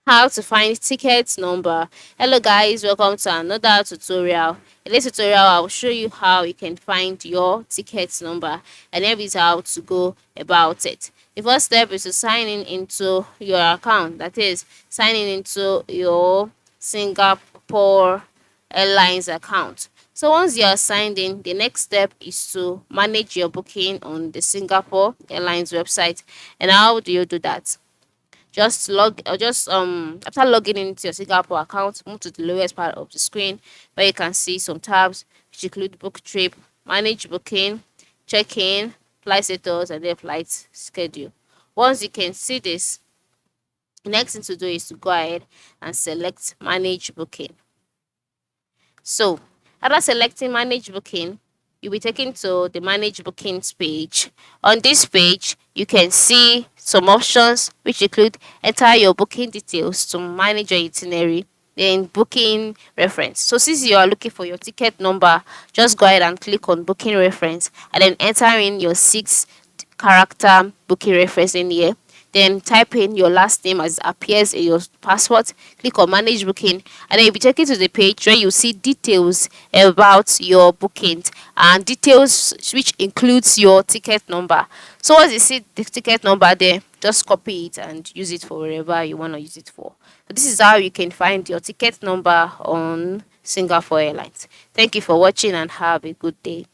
How to find ticket number. Hello guys, welcome to another tutorial. In this tutorial I'll show you how you can find your ticket number, and here is how to go about it. The first step is to sign in into your account, that is signing into your Singapore Airlines account. So once you are signed in, the next step is to manage your booking on the Singapore Airlines website. And how do you do that? Just log or just After logging into your Singapore account, move to the lowest part of the screen where you can see some tabs which include book trip, manage booking, check-in, flight status, and then flight schedule. Once you can see this, the next thing to do is to go ahead and select manage booking. So, after selecting manage booking, you'll be taken to the manage bookings page. On this page, you can see some options which include enter your booking details to manage your itinerary, then booking reference. So since you are looking for your ticket number, just go ahead and click on booking reference and then enter in your 6 character booking reference in here. Then type in your last name as it appears in your passport. Click on manage booking, and then you'll be taken to the page where you see details about your bookings and details which includes your ticket number. So once you see the ticket number there, just copy it and use it for wherever you want to use it for. So this is how you can find your ticket number on Singapore Airlines. Thank you for watching and have a good day.